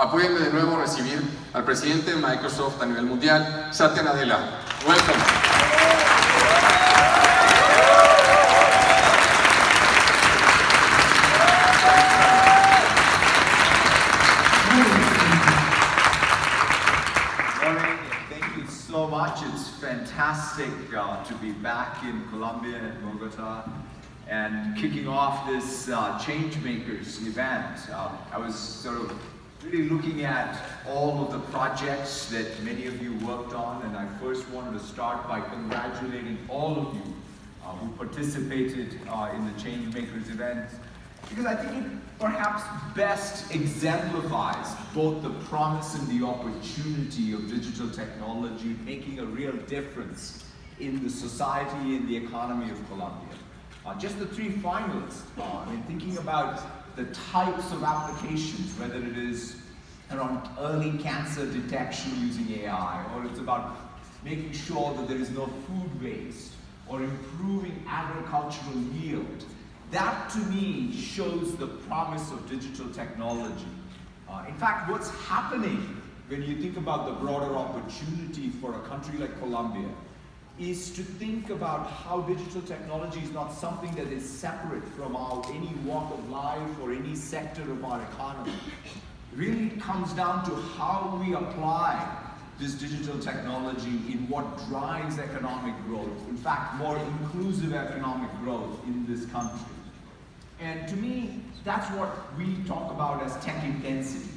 Apóyenme de nuevo a recibir al presidente de Microsoft a nivel mundial, Satya Nadela. Welcome. Thank you so much. It's fantastic to be back in Colombia and Bogotá and kicking off this Changemakers event. I was sort of really looking at all of the projects that many of you worked on, and I first wanted to start by congratulating all of you who participated in the Changemakers event, because I think it perhaps best exemplifies both the promise and the opportunity of digital technology making a real difference in the society and the economy of Colombia. Just the three finalists, thinking about the types of applications, whether it is around early cancer detection using AI, or it's about making sure that there is no food waste, or improving agricultural yield. That, to me, shows the promise of digital technology. In fact, what's happening when you think about the broader opportunity for a country like Colombia is to think about how digital technology is not something that is separate from any walk of life or any sector of our economy. Really, it comes down to how we apply this digital technology in what drives economic growth. In fact, more inclusive economic growth in this country. And to me, that's what we talk about as tech intensity.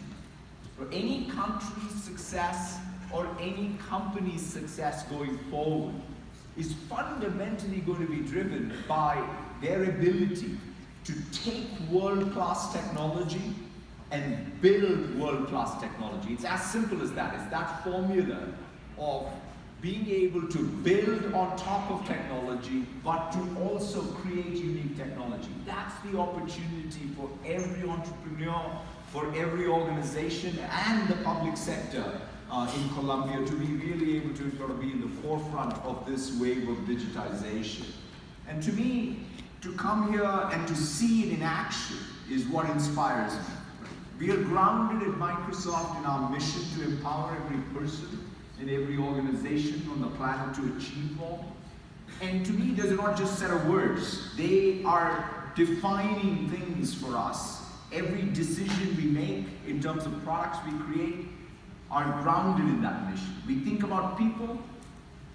For any country's success or any company's success going forward is fundamentally going to be driven by their ability to take world-class technology and build world-class technology. It's as simple as that. It's that formula of being able to build on top of technology, but to also create unique technology. That's the opportunity for every entrepreneur, for every organization, and the public sector in Colombia to be really able to sort of be in the forefront of this wave of digitization. And to me, to come here and to see it in action is what inspires me. We are grounded at Microsoft in our mission to empower every person and every organization on the planet to achieve more. And to me, those are not just a set of words. They are defining things for us. Every decision we make in terms of products we create are grounded in that mission. We think about people,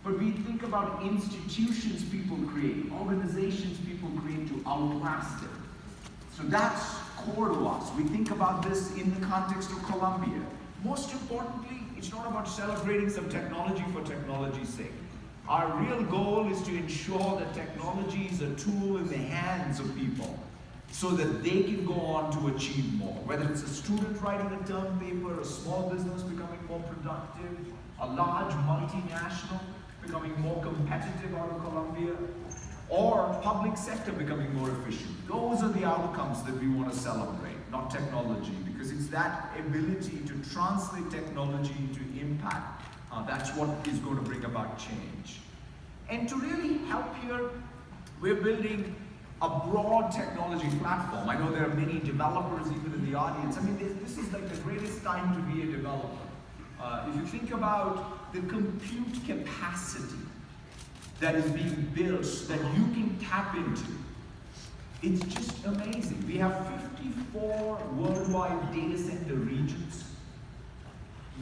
but we think about institutions people create, organizations people create to outlast them. So that's core to us. We think about this in the context of Colombia. Most importantly, it's not about celebrating some technology for technology's sake. Our real goal is to ensure that technology is a tool in the hands of people so that they can go on to achieve more. Whether it's a student writing a term paper, a small business becoming more productive, a large multinational becoming more competitive out of Colombia, or public sector becoming more efficient. Those are the outcomes that we want to celebrate, not technology, because it's that ability to translate technology into impact. That's what is going to bring about change. And to really help here, we're building a broad technology platform. I know there are many developers even in the audience. I mean, this is like the greatest time to be a developer. If you think about the compute capacity that is being built that you can tap into, it's just amazing. We have 54 worldwide data center regions.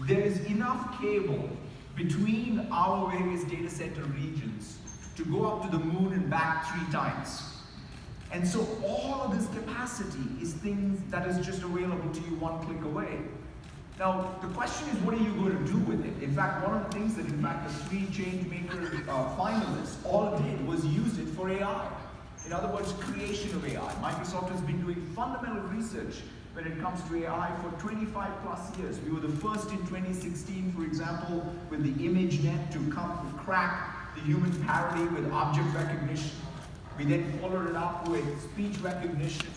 There is enough cable between our various data center regions to go up to the moon and back 3 times. And so all of this capacity is things that is just available to you one click away. Now, the question is, what are you going to do with it? In fact, one of the things that, in fact, the 3 Changemaker finalists all did was use it for AI. In other words, creation of AI. Microsoft has been doing fundamental research when it comes to AI for 25 plus years. We were the first in 2016, for example, with the ImageNet to crack the human parity with object recognition. We then followed it up with speech recognition.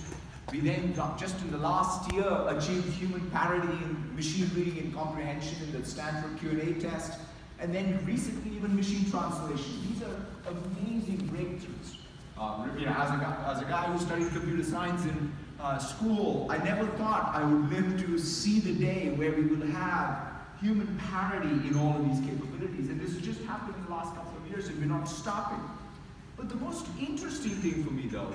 We then, just in the last year, achieved human parity in machine reading and comprehension in the Stanford Q&A test. And then recently, even machine translation. These are amazing breakthroughs. As a guy who studied computer science in school, I never thought I would live to see the day where we will have human parity in all of these capabilities. And this has just happened in the last couple of years, and we're not stopping. But the most interesting thing for me, though,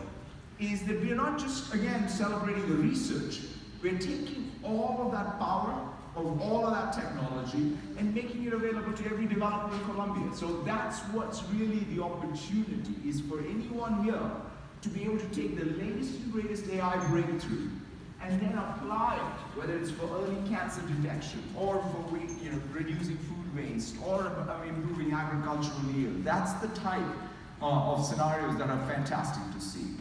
is that we're not just, again, celebrating the research. We're taking all of that power, of all of that technology, and making it available to every developer in Colombia. So that's what's really the opportunity, is for anyone here to be able to take the latest and greatest AI breakthrough and then apply it, whether it's for early cancer detection, or for reducing food waste, or improving agricultural yield. That's the type of scenarios that are fantastic to see.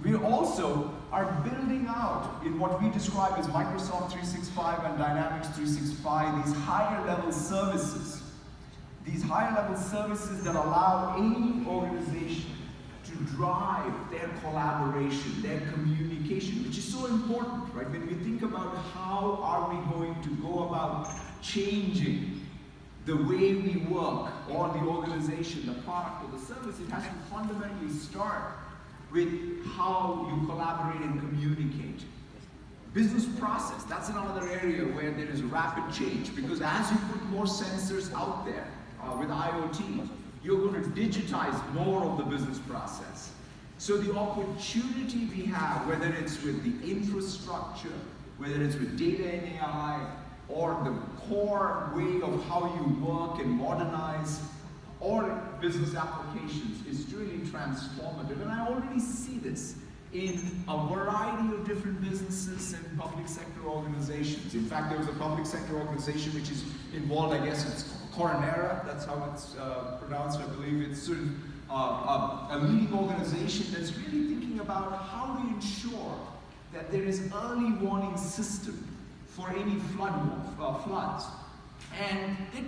We also are building out in what we describe as Microsoft 365 and Dynamics 365, these higher level services. These higher level services that allow any organization to drive their collaboration, their communication, which is so important, right? When we think about how are we going to go about changing the way we work, or the organization, the product, or the service, it has to fundamentally start with how you collaborate and communicate. Business process, that's another area where there is rapid change, because as you put more sensors out there with IoT, you're going to digitize more of the business process. So the opportunity we have, whether it's with the infrastructure, whether it's with data and AI, or the core way of how you work and modernize, or business applications, is really transformative. And I already see this in a variety of different businesses and public sector organizations. In fact, there was a public sector organization which is involved, I guess it's Coronera, that's how it's pronounced, I believe. It's sort of a leading organization that's really thinking about how to ensure that there is early warning system for any floods. And they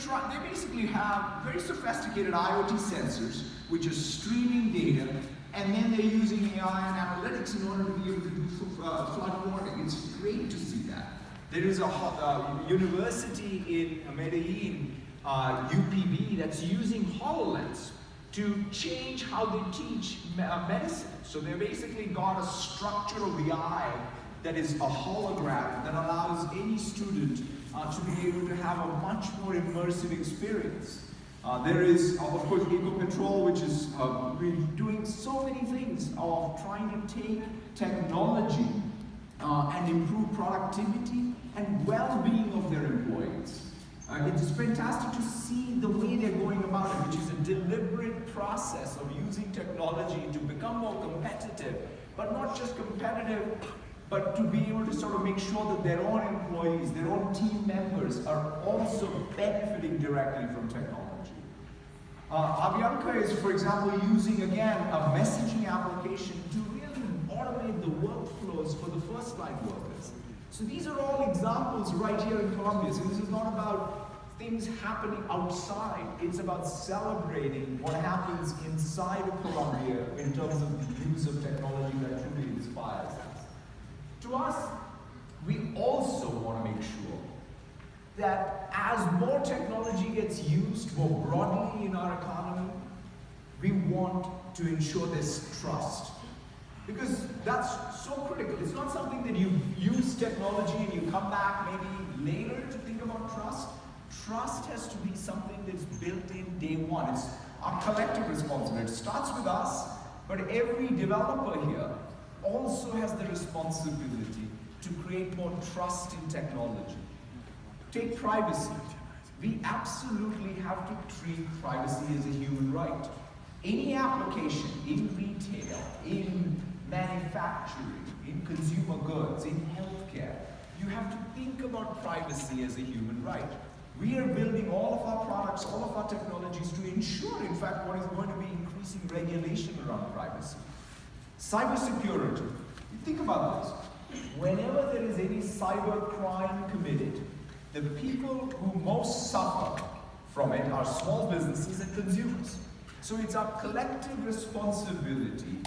basically have very sophisticated IoT sensors, which are streaming data, and then they're using AI and analytics in order to be able to do flood warning. It's great to see that. There is a university in Medellin, UPB, that's using HoloLens to change how they teach medicine. So they basically got a structure of the eye that is a hologram that allows any student to be able to have a much more immersive experience. There is, of course, EcoPatrol, which is really doing so many things of trying to take technology and improve productivity and well-being of their employees. It's fantastic to see the way they're going about it, which is a deliberate process of using technology to become more competitive, but not just competitive, but to be able to sort of make sure that their own employees, their own team members are also benefiting directly from technology. Avianca is, for example, using, again, a messaging application to really automate the workflows for the first-line workers. So these are all examples right here in Colombia. So this is not about things happening outside. It's about celebrating what happens inside of Colombia in terms of the use of technology that truly inspires us. To us, we also want to make sure that as more technology gets used more broadly in our economy, we want to ensure there's trust. Because that's so critical. It's not something that you use technology and you come back maybe later to think about trust. Trust has to be something that's built in day one. It's our collective responsibility. It starts with us, but every developer here also has the responsibility to create more trust in technology. Take privacy. We absolutely have to treat privacy as a human right. Any application in retail, in manufacturing, in consumer goods, in healthcare, you have to think about privacy as a human right. We are building all of our products, all of our technologies to ensure, in fact, what is going to be increasing regulation around privacy. Cybersecurity. Think about this. Whenever there is any cyber crime committed, the people who most suffer from it are small businesses and consumers. So it's our collective responsibility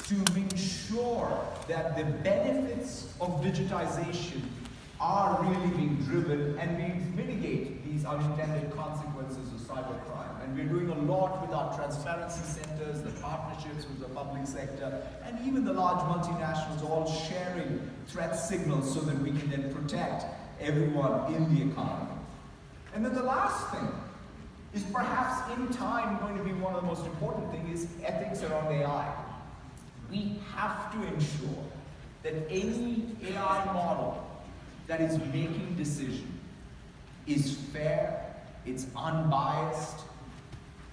to ensure that the benefits of digitization are really being driven, and we mitigate these unintended consequences of cybercrime. And we're doing a lot with our transparency centers, the partnerships with the public sector, and even the large multinationals all sharing threat signals so that we can then protect everyone in the economy. And then the last thing is perhaps in time going to be one of the most important things is ethics around AI. We have to ensure that any AI model that is making decisions is fair, it's unbiased,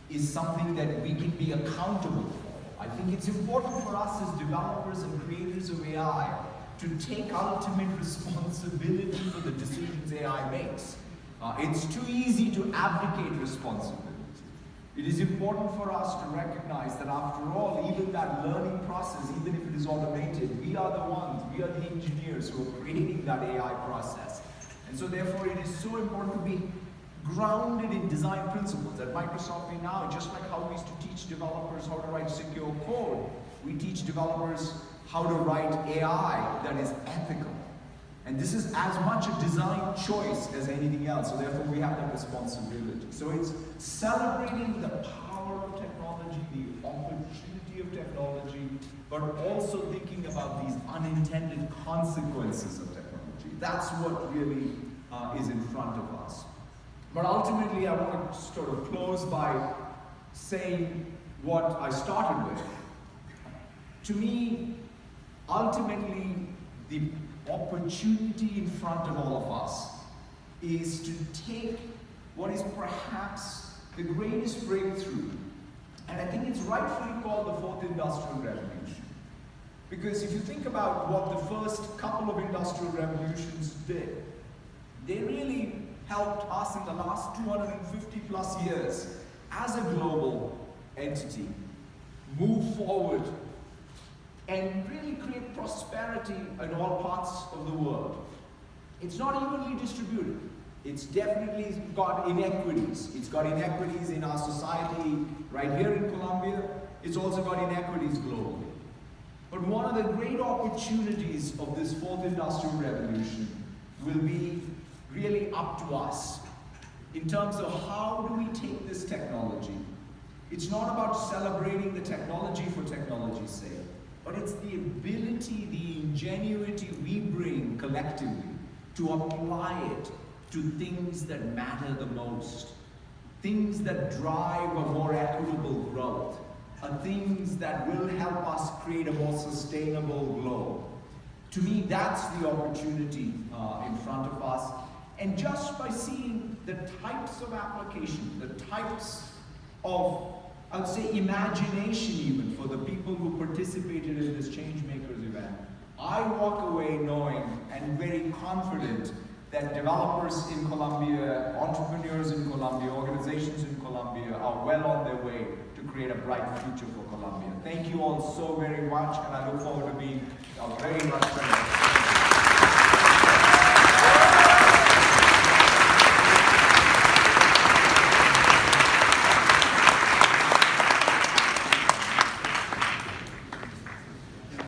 is something that we can be accountable for. I think it's important for us as developers and creators of AI to take ultimate responsibility for the decisions AI makes. It's too easy to abdicate responsibility. It is important for us to recognize that after all, even that learning process, even if it is automated, we are the ones, we are the engineers who are creating that AI process. And so therefore it is so important to be grounded in design principles. At Microsoft we now, just like how we used to teach developers how to write secure code, we teach developers how to write AI that is ethical. And this is as much a design choice as anything else, so therefore we have that responsibility. So it's celebrating the power of technology, the opportunity of technology, but also thinking about these unintended consequences of technology. That's what really is in front of us. But ultimately I want to sort of close by saying what I started with. To me, ultimately, the opportunity in front of all of us is to take what is perhaps the greatest breakthrough, and I think it's rightfully called the fourth industrial revolution. Because if you think about what the first couple of industrial revolutions did, they really helped us in the last 250 plus years as a global entity move forward and really create prosperity in all parts of the world. It's not evenly distributed. It's definitely got inequities. It's got inequities in our society right here in Colombia. It's also got inequities globally. But one of the great opportunities of this fourth industrial revolution will be really up to us in terms of how do we take this technology. It's not about celebrating the technology for technology's sake, but it's the ability, the ingenuity we bring collectively to apply it to things that matter the most, things that drive a more equitable growth, things that will help us create a more sustainable globe. To me, that's the opportunity in front of us. And just by seeing the types of application, the types of, I would say, imagination even for the people who participated in this Changemakers event, I walk away knowing and very confident that developers in Colombia, entrepreneurs in Colombia, organizations in Colombia are well on their way to create a bright future for Colombia. Thank you all so very much, and I look forward to being very much friends.